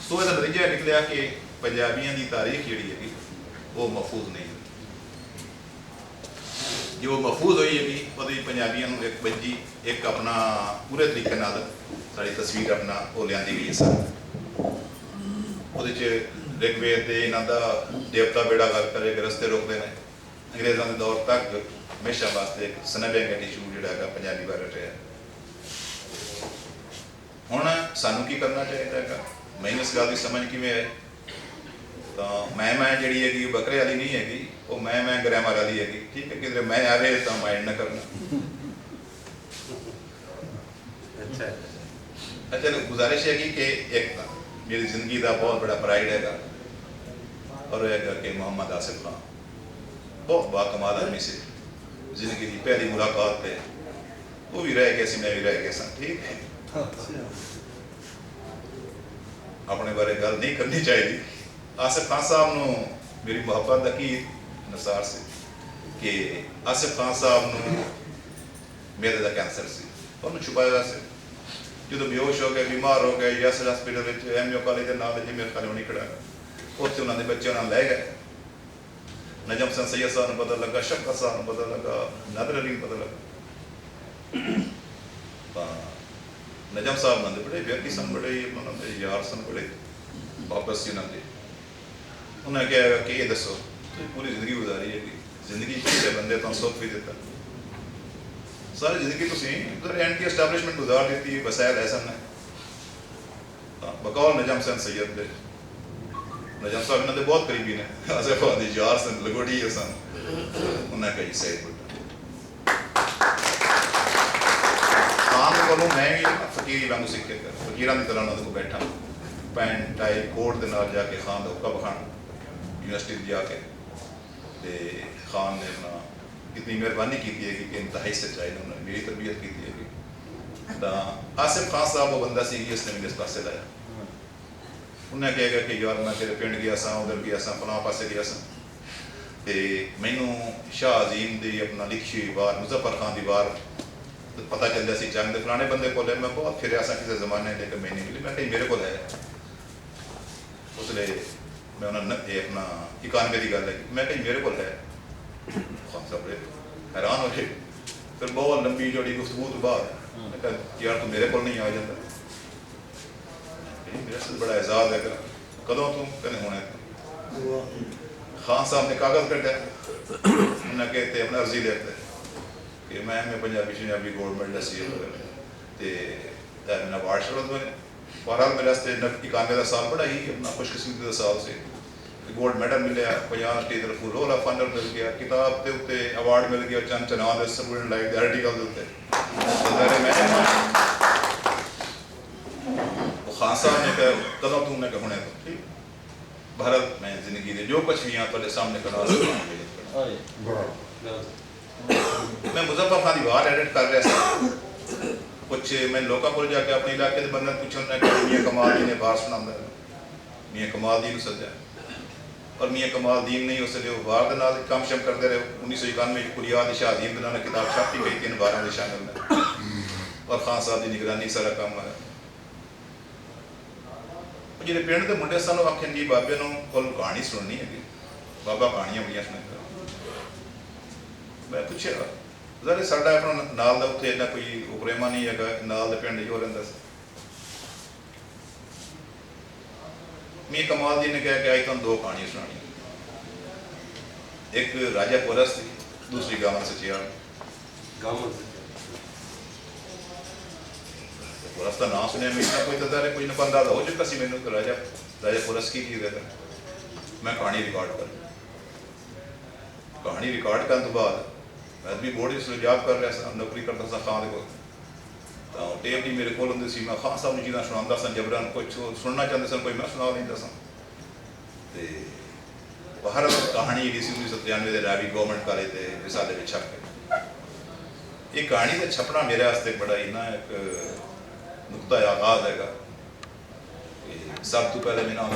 ਸੋ ਇਹਦਾ ਨਤੀਜਾ ਨਿਕਲਿਆ ਕਿ ਪੰਜਾਬੀਆਂ ਦੀ ਤਾਰੀਖ ਜਿਹੜੀ ਹੈਗੀ ਉਹ ਮਹਿਫੂਜ਼ ਨਹੀਂ। ਜੋ ਮਹਿਫੂਜ਼ ਹੋਈ ਹੈਗੀ ਉਹਦੀ ਪੰਜਾਬੀਆਂ ਨੂੰ ਇੱਕ ਬੱਜੀ ਇੱਕ ਆਪਣਾ ਪੂਰੇ ਤਰੀਕੇ ਨਾਲ ਸਾਡੀ ਤਸਵੀਰ ਆਪਣਾ ਉਹ ਲਿਆਂਦੀ ਗਈ ਸਰ। ਉਹਦੇ 'ਚ ਰਿਗਵੇਦ ਦੇ ਇਹਨਾਂ ਦਾ ਦੇਵਤਾ ਬੇੜਾ ਗੱਲ ਕਰੇ ਕਿ ਰਸਤੇ ਰੋਕਦੇ ਨੇ। ਅੰਗਰੇਜ਼ਾਂ ਦੇ ਦੌਰ ਤੱਕ ਹਮੇਸ਼ਾ ਵਾਸਤੇ ਇੱਕ ਸਨੈਬਿੰਗ ਐਟੀਟਿਊਡ ਜਿਹੜਾ ਹੈਗਾ ਪੰਜਾਬੀ ਬਾਰੇ ਰਿਹਾ। ਹੁਣ ਸਾਨੂੰ ਕੀ ਕਰਨਾ ਚਾਹੀਦਾ ਹੈਗਾ? ਮੈਨੂੰ ਇਸ ਗੱਲ ਦੀ ਸਮਝ ਕਿਵੇਂ ਆਈ ਤਾਂ ਮੈਂ ਜਿਹੜੀ ਹੈਗੀ ਬੱਕਰੇ ਵਾਲੀ ਨਹੀਂ ਹੈਗੀ, ਉਹ ਮੈਂ ਗ੍ਰਾਮਰ ਵਾਲੀ ਹੈਗੀ। ਠੀਕ ਹੈ, ਕਿਧਰੇ ਮੈਂ ਆਵੇ ਤਾਂ ਮਾइंड ਨਾ ਕਰਨਾ। अच्छा गुजारिश हैगी कि एक मेरी जिंदगी का बहुत बड़ा प्राइड हैगा और है कि मोहम्मद आसिफ खान बहुत बाकमाल आदमी से जिंदगी की पहली मुलाकात पे वो भी रह गया सी, मैं भी रह गया सा। ठीक है, अपने बारे गल नहीं करनी चाहिए। आसिफ खान साहब नूं मेरी मुहब्बत का की नसार से कि आसिफ खान साहब नूं मेरे का कैंसर से उन्होंने छुपाया से जो बेहोश हो गए, बीमार हो गए, यासर हॉस्पिटल एमओ कॉलेज के नाल जी मेरे ख्याल नहीं खड़ा उत्थे उन्होंने बच्चे उन्होंने लै गए। नजम सन सैयद साहब को पता लगा, शफकत साहब को पता लगा, नादर अली को पता लगा। नजम साहब उन्होंने बड़े व्यक्ति सन, बड़े उन्होंने यार सन, बड़े वापस से उन्होंने उन्हें कहा कि ये दसो तो पूरी जिंदगी गुजारी है, जिंदगी किसी बंदे तो सुख भी दिता, सारी जिंदगी तो एंटी एस्टैबलिशमेंट गुजार दी, वसैल ऐसन है बकौल नजम सन सैयद दे। नजम साहब इन्होंने बहुत करीबी ने, आसिफ खान दी यार सन, लगोड़ी सन। उन्हें कही सही खान को मैं भी फकीरी वांगू सीखे कर फकीरां की तरह उन्होंने को बैठा पैंट टाई कोट के नाल जाके खान का हुक्का बखान यूनिवर्सिटी जाके ते खान ने अपना इतनी मेहरबानी की है कि इंतहाई सच्चाई ने उन्होंने मेरी तरबियत की है। तो आसिफ खान साहब वो बंदा सी जिसने मेरे इस पासे लाया। उन्हें कहेगा कि यार मैं तेरे पिंड गया सा, उधर गया सा, फलां पासे गया सा, तो मैनू शाह अजीम की अपना लिखी हुई वार मुजफ्फर खान की वार पता चल रहा सी जंग के फलाने बंदे को। मैं बहुत फिर सा किसी जमाने लेकिन मैं नहीं मिली। मैं कहीं मेरे को है उसलिए मैं उन्होंने अपना 91 की गल है, मैं कहीं मेरे को है खान साहब बड़े हैरान हो गए। फिर बहुत लंबी जोड़ी गुफ्तगू तो बाद यार तू मेरे को नहीं आ जाता, मेरे से बड़ा एजाज है कदों तू कहने होने। खान साहब ने कागज कटा उन्हें कहते अपना अर्जी लेते कि मैं पंजाबी शंजाबी गोल्ड मेडलिस्ट तो मेरा अवार्ड शरत बने। बहरहाल मेरे वास्ते 91 का साल बड़ा ही अपना खुशकिस्मती का साल से गोल्ड मेडल मिले, पंजाब स्टेट तरफों रोला फंडर मिल गया, किताब के उत्ते अवार्ड मिल गया, चंद चनाव के स्टूडेंट लाइफ के आर्टिकल के उत्ते। खान साहब ने कहा कदों तू उन्हें होने तो ठीक भारत में जिंदगी दे जो कुछ भी यहाँ तेरे सामने करा मैं मुजफ्फर खान की वार एडिट कर रहा था। कुछ मैं लोगों को जाके अपने इलाके के बंद पूछना मियाँ कमाल दी ने बार सुना मियाँ कमाल दी सजा और मियाँ कमाल दीन नहीं उससे वार के नाल काम शम करते रहे। 1991 कुलियात शाह अजीम ने किताब छापी गई 3 12 के शामिल में और खान साहब की निगरानी सारा काम है। जो पिंड के मुंडे सन आखन जी बाबे को कहानी सुननी है, बाबा कहानियां बड़िया सुनता। मैं पूछा जरा साडा अपना नाल दा उत्थे इन्ना कोई उपरेमा नहीं है, नाल दे पिंड जो रहिंदा सी। मियां कमाल दी ने कहा कि आज तुहानूं 2 कहानियां सुनानी, एक राजा पुरस थी, दूसरी गावन सचियाल। पुरस का नाम सुने मैं कोई तो कोई बंदा हो चुका सी मैनू राजा पुरस की चीज है। मैं कहानी रिकॉर्ड कर कहानी रिकॉर्ड करने तो बाद मैं भी बोर्ड याद कर रहा था, नौकरी करता था खान को तो टेप भी मेरे को होंगी सी। मैं खान साहब ने चीज़ा सुना सन जबरन कुछ सुनना चाहते सन, कोई मैं सुना लेंदा सन। तो हर कहानी जी 1993 के रैवी गवर्नमेंट कॉलेज के रिसाले में छप गई। ये कहानी का छपना मेरे वास्ते बड़ा ही ना एक नुकता आगाज है। सब तो पहले मेरा